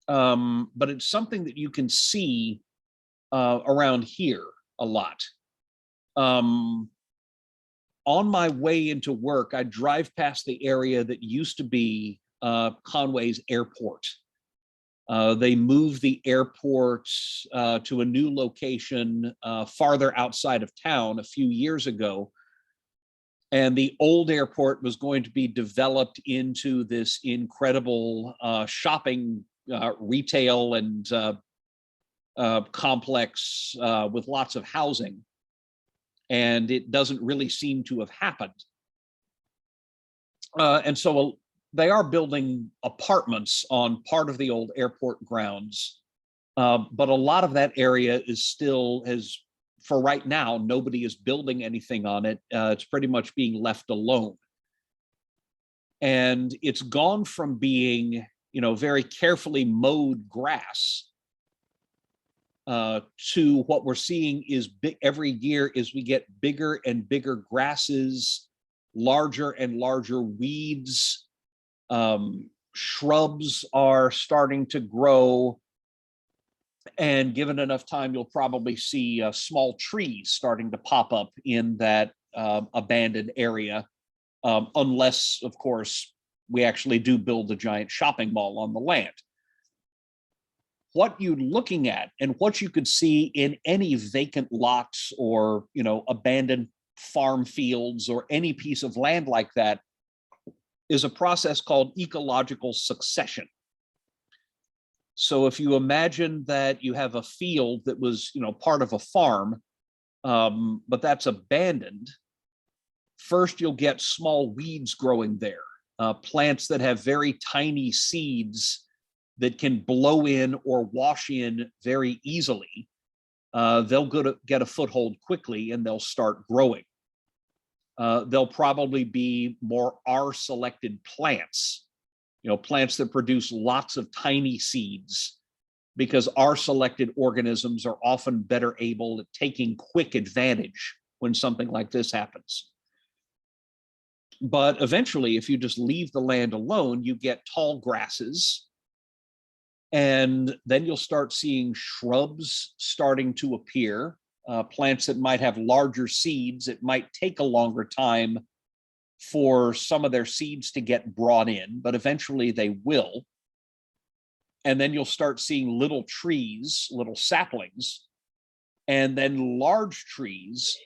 but it's something that you can see around here a lot. On my way into work, I drive past the area that used to be Conway's airport. They moved the airport to a new location farther outside of town a few years ago. And the old airport was going to be developed into this incredible shopping, retail, and complex with lots of housing. And it doesn't really seem to have happened. And so they are building apartments on part of the old airport grounds. But a lot of that area is still, for right now, nobody is building anything on it. It's pretty much being left alone. And it's gone from being, very carefully mowed grass to what we're seeing is every year is we get bigger and bigger grasses, larger and larger weeds. Shrubs are starting to grow, and given enough time, you'll probably see small trees starting to pop up in that abandoned area, unless, of course, we actually do build a giant shopping mall on the land. What you're looking at and what you could see in any vacant lots or, abandoned farm fields or any piece of land like that is a process called ecological succession. So if you imagine that you have a field that was, part of a farm, but that's abandoned, first you'll get small weeds growing there, plants that have very tiny seeds that can blow in or wash in very easily. They'll get a foothold quickly and they'll start growing. They'll probably be more R-selected plants, plants that produce lots of tiny seeds, because R-selected organisms are often better able at taking quick advantage when something like this happens. But eventually, if you just leave the land alone, you get tall grasses, and then you'll start seeing shrubs starting to appear. Plants that might have larger seeds. It might take a longer time for some of their seeds to get brought in, but eventually they will. And then you'll start seeing little trees, little saplings, and then large trees.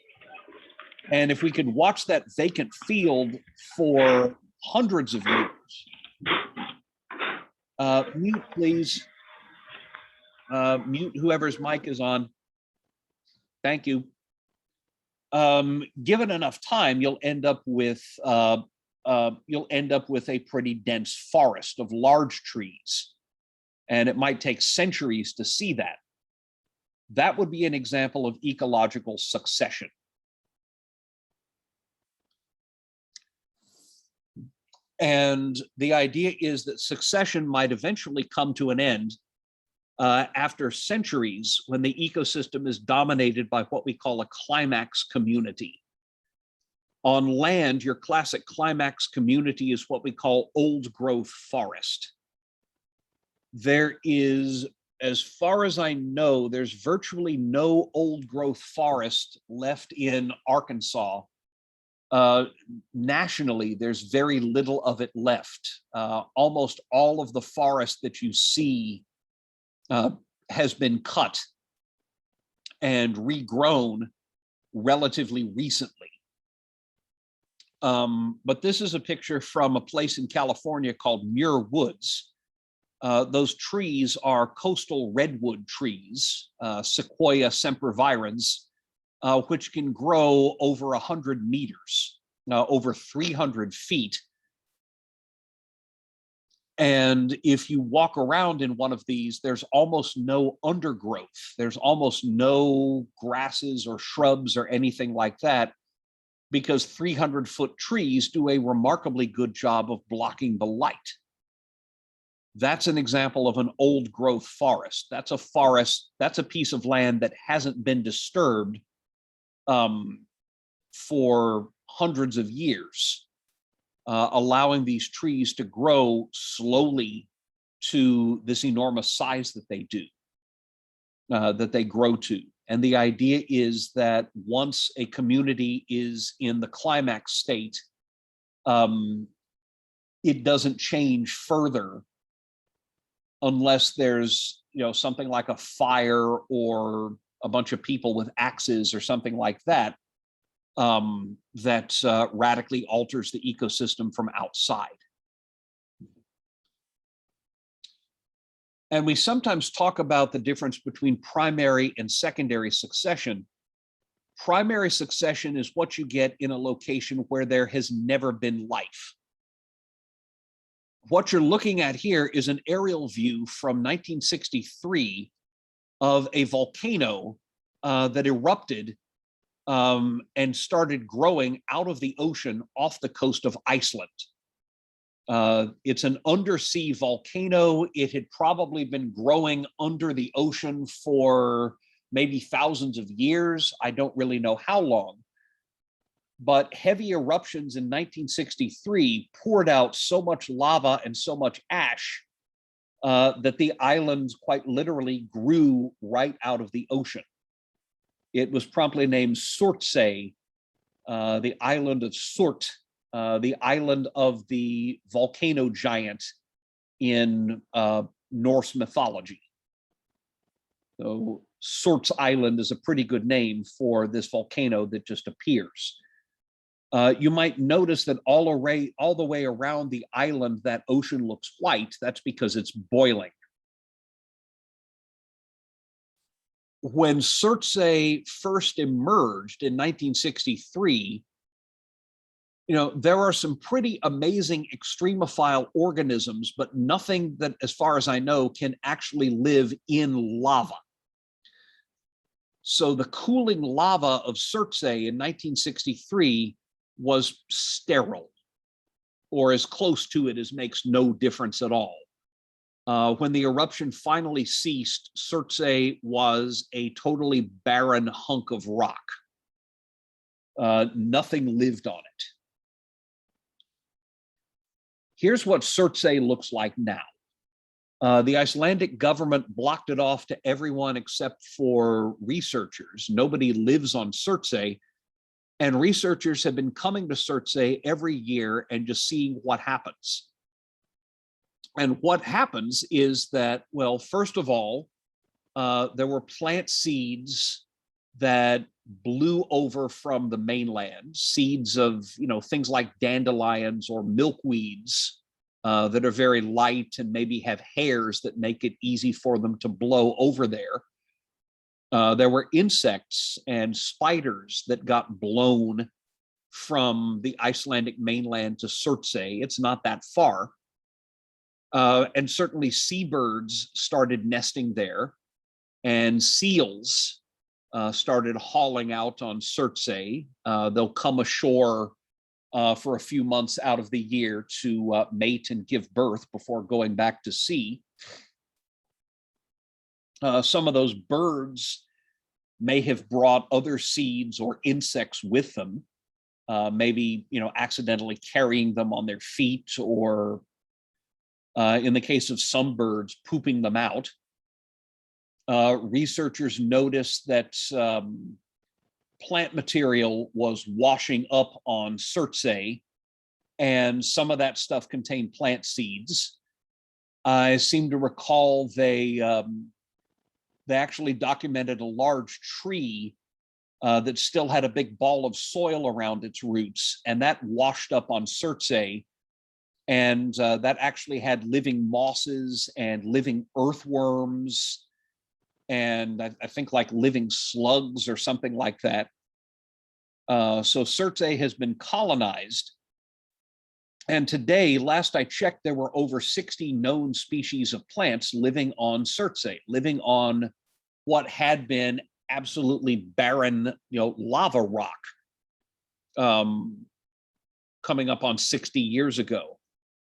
And if we could watch that vacant field for hundreds of years. Mute, please. Mute whoever's mic is on. Thank you. Given enough time, you'll end up with a pretty dense forest of large trees, and it might take centuries to see that. That would be an example of ecological succession. And the idea is that succession might eventually come to an end after centuries, when the ecosystem is dominated by what we call a climax community. On land, your classic climax community is what we call old growth forest. There is, as far as I know, there's virtually no old growth forest left in Arkansas. Nationally, there's very little of it left. Almost all of the forest that you see has been cut and regrown relatively recently. But this is a picture from a place in California called Muir Woods. Those trees are coastal redwood trees, Sequoia sempervirens, which can grow over 100 meters, over 300 feet. And if you walk around in one of these, there's almost no undergrowth. There's almost no grasses or shrubs or anything like that, because 300-foot trees do a remarkably good job of blocking the light. That's an example of an old growth forest. That's a forest, that's a piece of land that hasn't been disturbed for hundreds of years, allowing these trees to grow slowly to this enormous size that they do, that they grow to. And the idea is that once a community is in the climax state, it doesn't change further unless there's, something like a fire or a bunch of people with axes or something like that, that radically alters the ecosystem from outside. And we sometimes talk about the difference between primary and secondary succession. Primary succession is what you get in a location where there has never been life. What you're looking at here is an aerial view from 1963 of a volcano that erupted and started growing out of the ocean off the coast of Iceland. It's an undersea volcano. It had probably been growing under the ocean for maybe thousands of years. I don't really know how long. But heavy eruptions in 1963 poured out so much lava and so much ash that the island quite literally grew right out of the ocean. It was promptly named Surtsey, the island of Surt, the island of the volcano giant in Norse mythology. So Surt's Island is a pretty good name for this volcano that just appears. You might notice that all the way around the island, that ocean looks white. That's because it's boiling. When Surtsey first emerged in 1963, there are some pretty amazing extremophile organisms, but nothing that, as far as I know, can actually live in lava. So the cooling lava of Surtsey in 1963 was sterile, or as close to it as makes no difference at all. When the eruption finally ceased, Surtsey was a totally barren hunk of rock. Nothing lived on it. Here's what Surtsey looks like now. The Icelandic government blocked it off to everyone except for researchers. Nobody lives on Surtsey, and researchers have been coming to Surtsey every year and just seeing what happens. And what happens is that, well, first of all, there were plant seeds that blew over from the mainland, seeds of, things like dandelions or milkweeds that are very light and maybe have hairs that make it easy for them to blow over there. There were insects and spiders that got blown from the Icelandic mainland to Surtsey. It's not that far. And certainly seabirds started nesting there, and seals started hauling out on Surtsey. They'll come ashore for a few months out of the year to mate and give birth before going back to sea. Some of those birds may have brought other seeds or insects with them, maybe accidentally carrying them on their feet, or in the case of some birds, pooping them out. Researchers noticed that plant material was washing up on Surtsey, and some of that stuff contained plant seeds. I seem to recall they actually documented a large tree that still had a big ball of soil around its roots, and that washed up on Surtsey. And that actually had living mosses and living earthworms, and I think like living slugs or something like that. So Surtsey has been colonized. And today, last I checked, there were over 60 known species of plants living on Surtsey, living on what had been absolutely barren, lava rock, coming up on 60 years ago.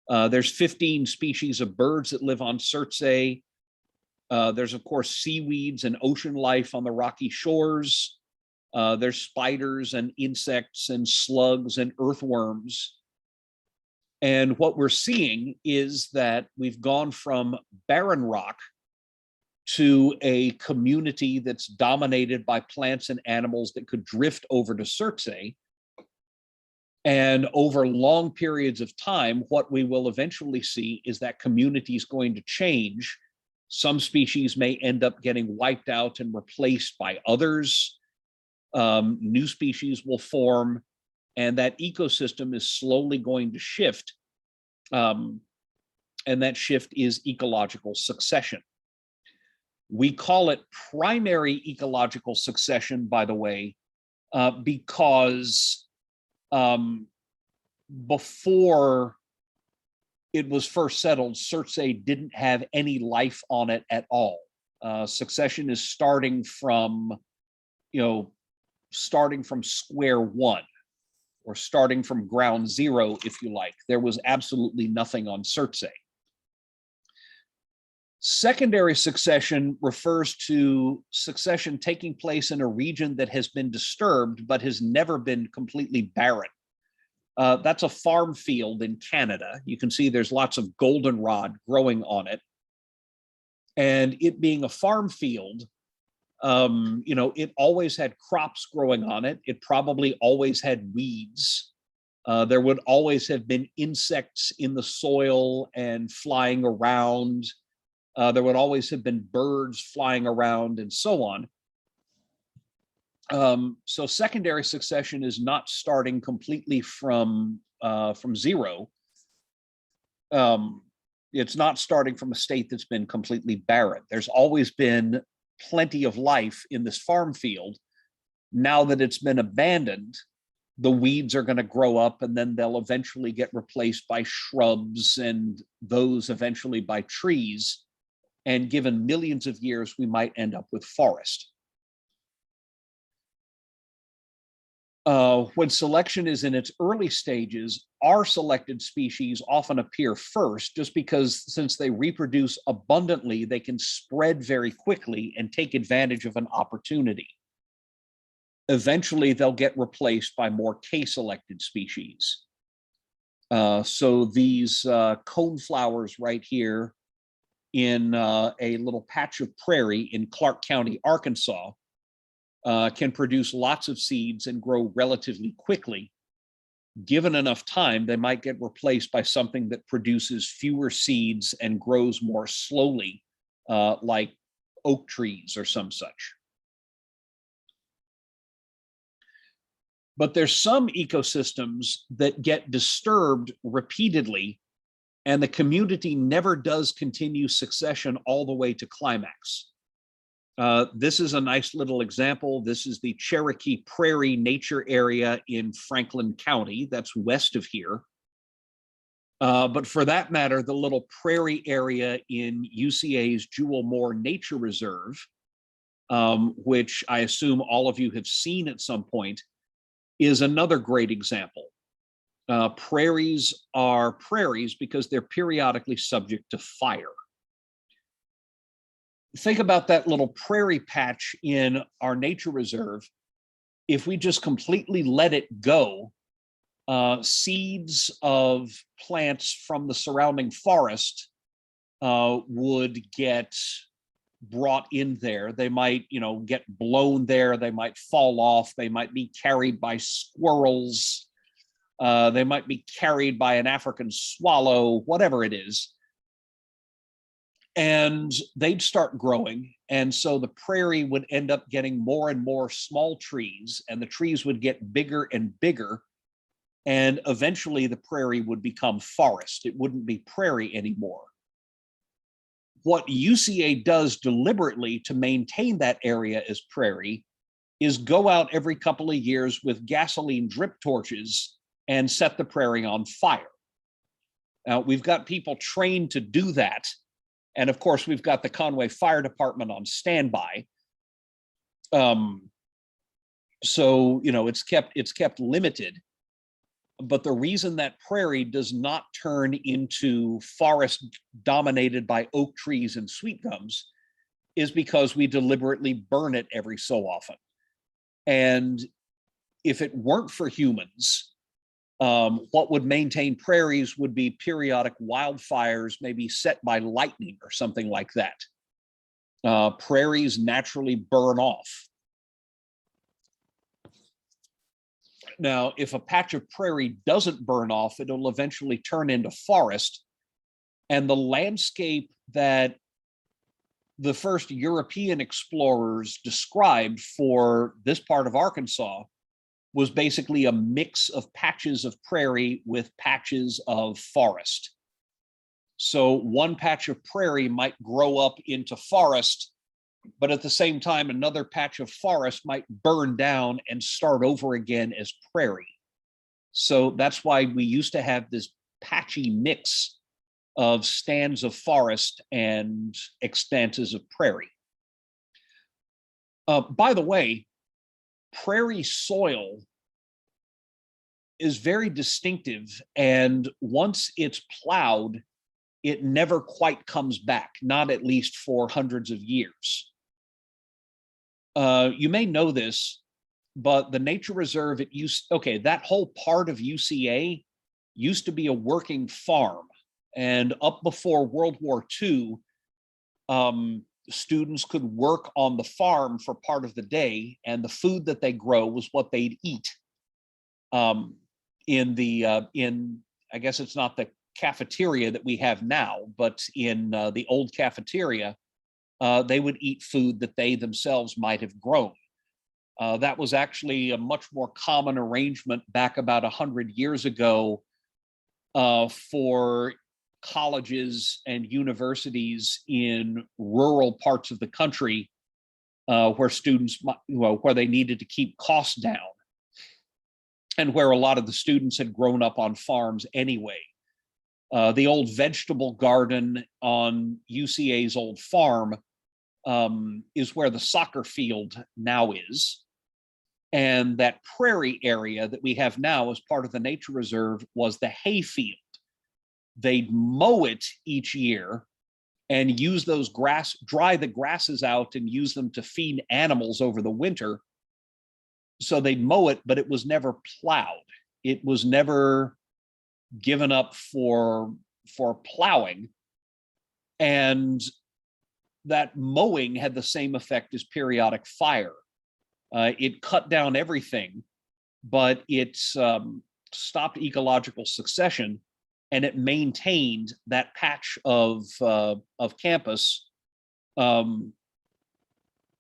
There's 15 species of birds that live on Surtsey. There's, of course, seaweeds and ocean life on the rocky shores. There's spiders and insects and slugs and earthworms. And what we're seeing is that we've gone from barren rock to a community that's dominated by plants and animals that could drift over to Surtsey. And over long periods of time, what we will eventually see is that community is going to change. Some species may end up getting wiped out and replaced by others. New species will form, and that ecosystem is slowly going to shift. And that shift is ecological succession. We call it primary ecological succession, by the way, because before it was first settled, Surtsey didn't have any life on it at all. Succession is starting from square one, or starting from ground zero, if you like. There was absolutely nothing on Surtsey. Secondary succession refers to succession taking place in a region that has been disturbed but has never been completely barren. That's a farm field in Canada. You can see there's lots of goldenrod growing on it. And it being a farm field, it always had crops growing on it. It probably always had weeds. There would always have been insects in the soil and flying around. There would always have been birds flying around and so on. So secondary succession is not starting completely from zero. It's not starting from a state that's been completely barren. There's always been plenty of life in this farm field. Now that it's been abandoned, the weeds are going to grow up, and then they'll eventually get replaced by shrubs, and those eventually by trees. And given millions of years, we might end up with forest. When selection is in its early stages, our selected species often appear first, just because since they reproduce abundantly, they can spread very quickly and take advantage of an opportunity. Eventually, they'll get replaced by more K-selected species. So these coneflowers right here in a little patch of prairie in Clark County, Arkansas, can produce lots of seeds and grow relatively quickly. Given enough time, they might get replaced by something that produces fewer seeds and grows more slowly, like oak trees or some such. But there's some ecosystems that get disturbed repeatedly, and the community never does continue succession all the way to climax. This is a nice little example. This is the Cherokee Prairie Nature Area in Franklin County. That's west of here. But for that matter, the little prairie area in UCA's Jewel Moore Nature Reserve, which I assume all of you have seen at some point, is another great example. Prairies are prairies because they're periodically subject to fire. Think about that little prairie patch in our nature reserve. If we just completely let it go, seeds of plants from the surrounding forest would get brought in there. They might, get blown there. They might fall off. They might be carried by squirrels. They might be carried by an African swallow, whatever it is. And they'd start growing. And so the prairie would end up getting more and more small trees, and the trees would get bigger and bigger. And eventually the prairie would become forest. It wouldn't be prairie anymore. What UCA does deliberately to maintain that area as prairie is go out every couple of years with gasoline drip torches and set the prairie on fire. Now, we've got people trained to do that. And of course, we've got the Conway Fire Department on standby. So, it's kept limited. But the reason that prairie does not turn into forest dominated by oak trees and sweet gums is because we deliberately burn it every so often. And if it weren't for humans, what would maintain prairies would be periodic wildfires, maybe set by lightning or something like that. Prairies naturally burn off. Now, if a patch of prairie doesn't burn off, it'll eventually turn into forest. And the landscape that the first European explorers described for this part of Arkansas was basically a mix of patches of prairie with patches of forest. So one patch of prairie might grow up into forest, but at the same time, another patch of forest might burn down and start over again as prairie. So that's why we used to have this patchy mix of stands of forest and expanses of prairie. By the way, prairie soil is very distinctive, and once it's plowed, it never quite comes back, not at least for hundreds of years. You may know this, but the nature reserve at that whole part of UCA used to be a working farm. And up before World War II, students could work on the farm for part of the day, and the food that they grow was what they'd eat. I guess it's not the cafeteria that we have now, but in the old cafeteria, they would eat food that they themselves might have grown. That was actually a much more common arrangement back about 100 years ago for colleges and universities in rural parts of the country where students, where they needed to keep costs down, and where a lot of the students had grown up on farms anyway. The old vegetable garden on UCA's old farm is where the soccer field now is. And that prairie area that we have now as part of the nature reserve was the hay field. They'd mow it each year and use those dry the grasses out and use them to feed animals over the winter. So they'd mow it, but it was never plowed. It was never given up for plowing. And that mowing had the same effect as periodic fire. It cut down everything, but it stopped ecological succession, and it maintained that patch of campus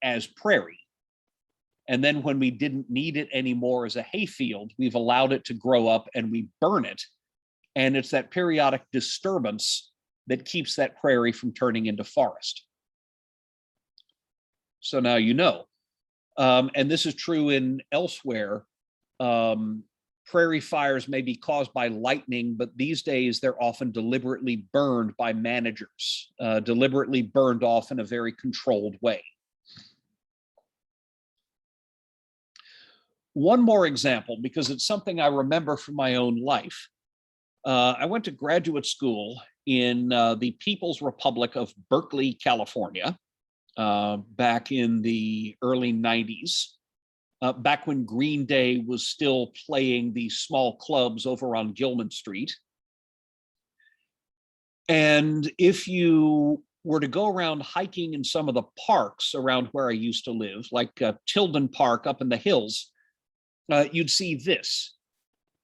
as prairie. And then when we didn't need it anymore as a hayfield, we've allowed it to grow up and we burn it. And it's that periodic disturbance that keeps that prairie from turning into forest. So now you know. And this is true in elsewhere. Prairie fires may be caused by lightning, but these days they're often deliberately burned by managers, deliberately burned off in a very controlled way. One more example, because it's something I remember from my own life. I went to graduate school in the People's Republic of Berkeley, California, back in the early 90s. Back when Green Day was still playing these small clubs over on Gilman Street. And if you were to go around hiking in some of the parks around where I used to live, like Tilden Park up in the hills, you'd see this.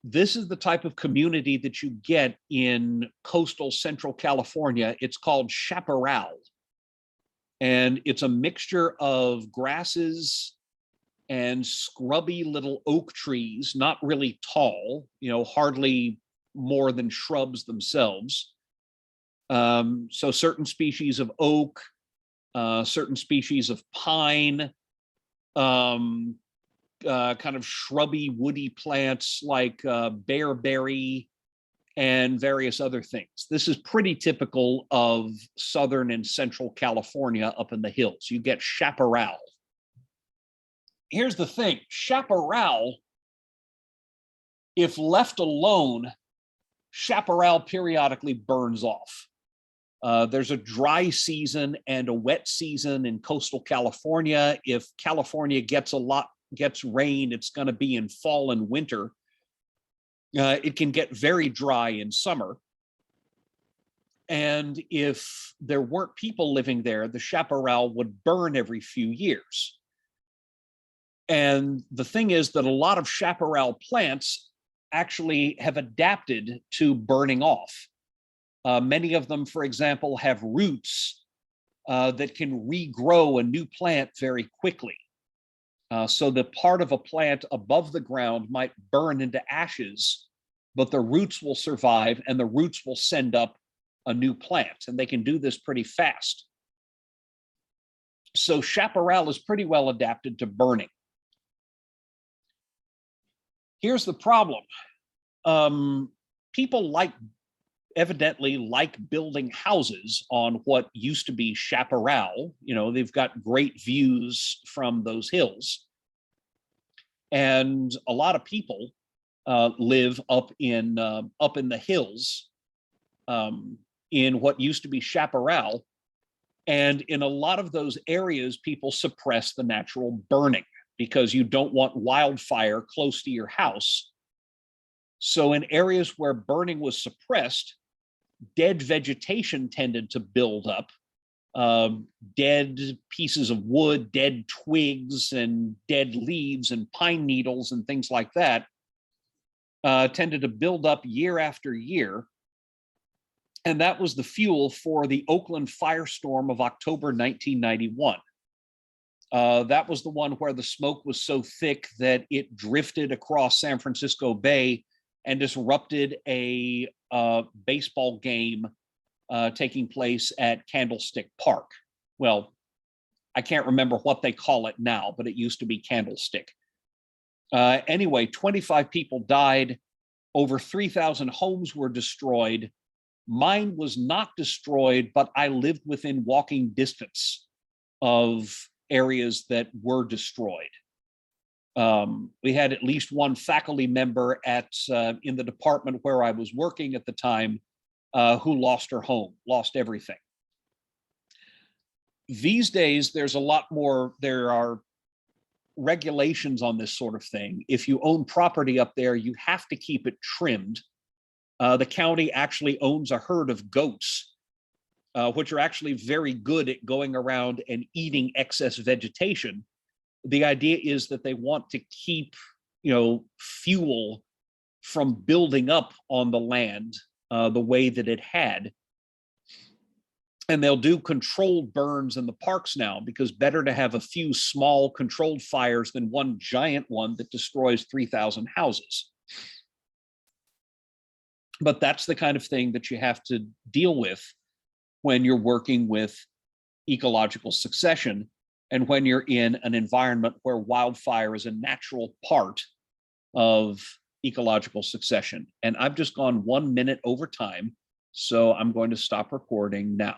This is the type of community that you get in coastal Central California. It's called chaparral. And it's a mixture of grasses and scrubby little oak trees, not really tall, hardly more than shrubs themselves. So certain species of oak, certain species of pine, kind of shrubby, woody plants like bearberry and various other things. This is pretty typical of Southern and Central California up in the hills. You get chaparral. Here's the thing, chaparral If left alone, chaparral periodically burns off. There's a dry season and a wet season in coastal California. If California gets rain, it's going to be in fall and winter. It can get very dry in summer. And if there weren't people living there, the chaparral would burn every few years. And the thing is that a lot of chaparral plants actually have adapted to burning off. Many of them, for example, have roots that can regrow a new plant very quickly. So the part of a plant above the ground might burn into ashes, but the roots will survive and the roots will send up a new plant, and they can do this pretty fast. So chaparral is pretty well adapted to burning. Here's the problem. People evidently like building houses on what used to be chaparral. You know, they've got great views from those hills. And a lot of people live up in the hills in what used to be chaparral. And in a lot of those areas, people suppress the natural burning because you don't want wildfire close to your house. So in areas where burning was suppressed, dead vegetation tended to build up. Dead pieces of wood, dead twigs, and dead leaves and pine needles and things like that tended to build up year after year. And that was the fuel for the Oakland firestorm of October 1991. That was the one where the smoke was so thick that it drifted across San Francisco Bay and disrupted a baseball game taking place at Candlestick Park. Well, I can't remember what they call it now, but it used to be Candlestick. Anyway, 25 people died. Over 3,000 homes were destroyed. Mine was not destroyed, but I lived within walking distance of areas that were destroyed. We had at least one faculty member in the department where I was working at the time who lost her home, lost everything. These days, there are regulations on this sort of thing. If you own property up there, you have to keep it trimmed. The county actually owns a herd of goats, which are actually very good at going around and eating excess vegetation. The idea is that they want to keep, fuel from building up on the land the way that it had. And they'll do controlled burns in the parks now, because better to have a few small controlled fires than one giant one that destroys 3,000 houses. But that's the kind of thing that you have to deal with when you're working with ecological succession and when you're in an environment where wildfire is a natural part of ecological succession. And I've just gone 1 minute over time, so I'm going to stop recording now.